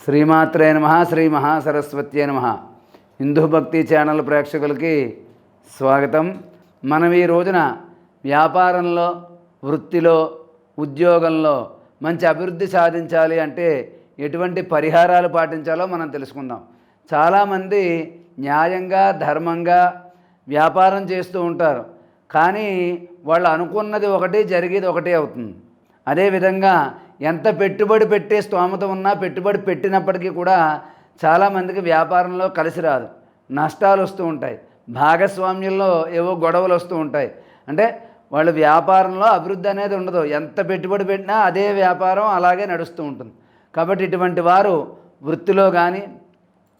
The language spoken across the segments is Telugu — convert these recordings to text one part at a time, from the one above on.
శ్రీమాత్రే నమః శ్రీ మహాసరస్వత్యే నమః. హిందూ భక్తి ఛానల్ ప్రేక్షకులకి స్వాగతం. మనం ఈ రోజున వ్యాపారంలో, వృత్తిలో, ఉద్యోగంలో మంచి అభివృద్ధి సాధించాలి అంటే ఎటువంటి పరిహారాలు పాటించాలో మనం తెలుసుకుందాం. చాలామంది న్యాయంగా, ధర్మంగా వ్యాపారం చేస్తూ ఉంటారు. కానీ వాళ్ళు అనుకున్నది ఒకటి, జరిగేది ఒకటే అవుతుంది. అదేవిధంగా ఎంత పెట్టుబడి పెట్టే స్తోమత ఉన్నా పెట్టుబడి పెట్టినప్పటికీ కూడా చాలామందికి వ్యాపారంలో కలిసి రాదు, నష్టాలు వస్తూ ఉంటాయి. భాగస్వామ్యంలో ఏవో గొడవలు వస్తూ ఉంటాయి. అంటే వాళ్ళు వ్యాపారంలో అభివృద్ధి అనేది ఉండదు. ఎంత పెట్టుబడి పెట్టినా అదే వ్యాపారం అలాగే నడుస్తూ ఉంటుంది. కాబట్టి ఇటువంటి వారు వృత్తిలో కానీ,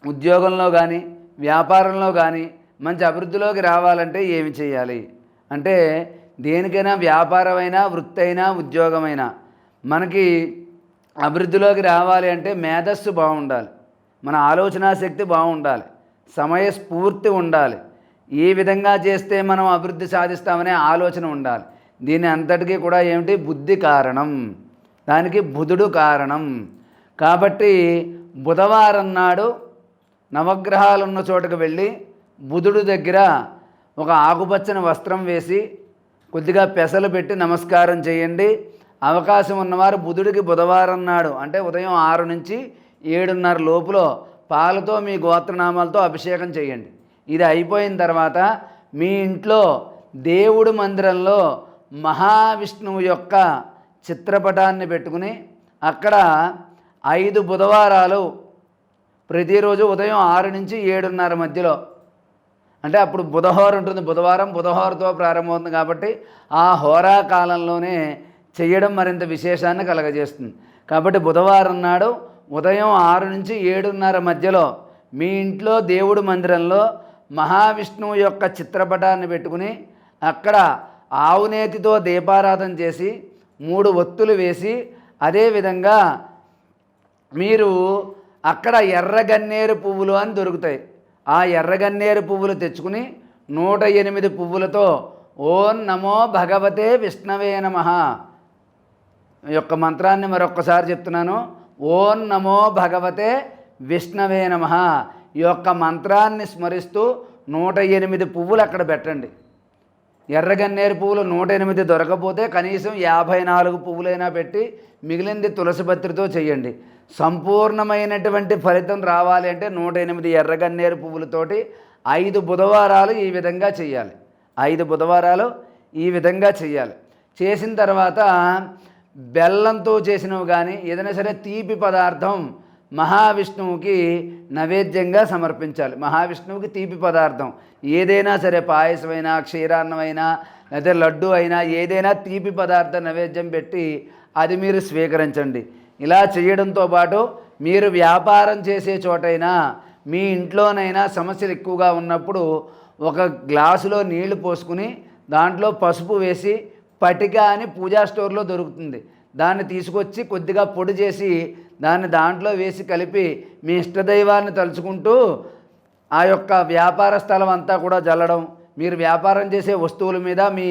ఉద్యోగంలో కానీ, వ్యాపారంలో కానీ మంచి అభివృద్ధిలోకి రావాలంటే ఏమి చేయాలి అంటే, దేనికైనా వ్యాపారమైనా, వృత్తి అయినా, ఉద్యోగమైనా మనకి అభివృద్ధిలోకి రావాలి అంటే మేధస్సు బాగుండాలి, మన ఆలోచనా శక్తి బాగుండాలి, సమయస్ఫూర్తి ఉండాలి. ఏ విధంగా చేస్తే మనం అభివృద్ధి సాధిస్తామనే ఆలోచన ఉండాలి. దీని అంతటికీ కూడా ఏమిటి? బుద్ధి కారణం, దానికి బుధుడు కారణం. కాబట్టి బుధవారం నాడు నవగ్రహాలు ఉన్న చోటుకు వెళ్ళి బుధుడు దగ్గర ఒక ఆకుపచ్చని వస్త్రం వేసి కొద్దిగా పెసలు పెట్టి నమస్కారం చేయండి. అవకాశం ఉన్నవారు బుధుడికి బుధవారం నాడు అంటే ఉదయం 6 నుంచి 7:30 లోపులో పాలతో మీ గోత్రనామాలతో అభిషేకం చేయండి. ఇది అయిపోయిన తర్వాత మీ ఇంట్లో దేవుడి మందిరంలో మహావిష్ణువు యొక్క చిత్రపటాన్ని పెట్టుకుని అక్కడ 5 బుధవారాలు ప్రతిరోజు ఉదయం 6 నుంచి 7:30 మధ్యలో, అంటే అప్పుడు బుధహోర ఉంటుంది, బుధవారం బుధహోరతో ప్రారంభమవుతుంది. కాబట్టి ఆ హోరా కాలంలోనే చేయడం మరింత విశేషాన్ని కలగజేస్తుంది. కాబట్టి బుధవారం నాడు ఉదయం 6 నుంచి 7:30 మధ్యలో మీ ఇంట్లో దేవుడి మందిరంలో మహావిష్ణువు యొక్క చిత్రపటాన్ని పెట్టుకుని అక్కడ ఆవునేతితో దీపారాధన చేసి 3 ఒత్తులు వేసి, అదేవిధంగా మీరు అక్కడ ఎర్రగన్నేరు పువ్వులు అని దొరుకుతాయి. ఆ ఎర్రగన్నేరు పువ్వులు తెచ్చుకుని 108 పువ్వులతో ఓం నమో భగవతే విష్ణవే నమః యొక్క మంత్రాన్ని మరొక్కసారి చెప్తున్నాను. ఓం నమో భగవతే విష్ణవే నమః ఈ యొక్క మంత్రాన్ని స్మరిస్తూ 108 పువ్వులు అక్కడ పెట్టండి. ఎర్రగన్నేరు పువ్వులు 108 దొరకపోతే కనీసం 54 పువ్వులైనా పెట్టి మిగిలింది తులసిపత్రితో చేయండి. సంపూర్ణమైనటువంటి ఫలితం రావాలి అంటే 108 ఎర్రగన్నేరు పువ్వులతోటి 5 బుధవారాలు ఈ విధంగా చేయాలి. 5 బుధవారాలు ఈ విధంగా చేయాలి. చేసిన తర్వాత బెల్లంతో చేసినవి కానీ ఏదైనా సరే తీపి పదార్థం మహావిష్ణువుకి నైవేద్యంగా సమర్పించాలి. మహావిష్ణువుకి తీపి పదార్థం ఏదైనా సరే, పాయసమైనా, క్షీరాన్నమైనా, లేదా లడ్డు అయినా ఏదైనా తీపి పదార్థం నైవేద్యం పెట్టి అది మీరు స్వీకరించండి. ఇలా చేయడంతో పాటు మీరు వ్యాపారం చేసే చోటైనా, మీ ఇంట్లోనైనా సమస్యలు ఎక్కువగా ఉన్నప్పుడు ఒక గ్లాసులో నీళ్లు పోసుకుని దాంట్లో పసుపు వేసి, పటిక అని పూజా స్టోర్లో దొరుకుతుంది, దాన్ని తీసుకొచ్చి కొద్దిగా పొడి చేసి దాన్ని దాంట్లో వేసి కలిపి మీ ఇష్టదైవాన్ని తలుచుకుంటూ ఆ యొక్క వ్యాపార స్థలం అంతా కూడా జల్లడం, మీరు వ్యాపారం చేసే వస్తువుల మీద మీ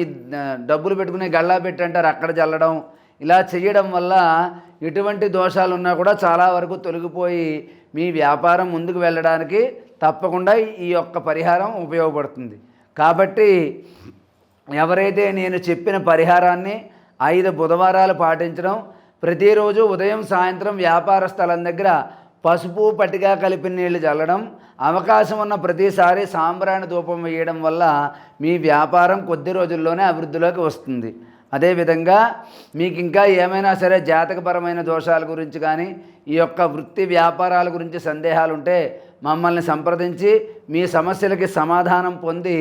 డబ్బులు పెట్టుకునే గల్లా పెట్టి అంటారు అక్కడ జల్లడం. ఇలా చేయడం వల్ల ఎటువంటి దోషాలు ఉన్నా కూడా చాలా వరకు తొలగిపోయి మీ వ్యాపారం ముందుకు వెళ్ళడానికి తప్పకుండా ఈ యొక్క పరిహారం ఉపయోగపడుతుంది. కాబట్టి ఎవరైతే నేను చెప్పిన పరిహారాన్ని 5 బుధవారాలు పాటించడం, ప్రతిరోజు ఉదయం సాయంత్రం వ్యాపార స్థలం దగ్గర పసుపు పట్టిగా కలిపిన నీళ్లు చల్లడం, అవకాశం ఉన్న ప్రతిసారి సాంబ్రాణి ధూపం వేయడం వల్ల మీ వ్యాపారం కొద్ది రోజుల్లోనే అభివృద్ధిలోకి వస్తుంది. అదేవిధంగా మీకు ఇంకా ఏమైనా సరే జాతకపరమైన దోషాల గురించి కానీ, ఈ యొక్క వృత్తి వ్యాపారాల గురించి సందేహాలు ఉంటే మమ్మల్ని సంప్రదించి మీ సమస్యలకి సమాధానం పొంది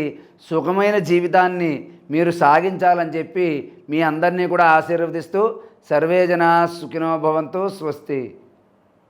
సుఖమైన జీవితాన్ని మీరు సాగించాలని చెప్పి మీ అందరినీ కూడా ఆశీర్వదిస్తూ సర్వే జనా సుఖినో భవంతు. స్వస్తి.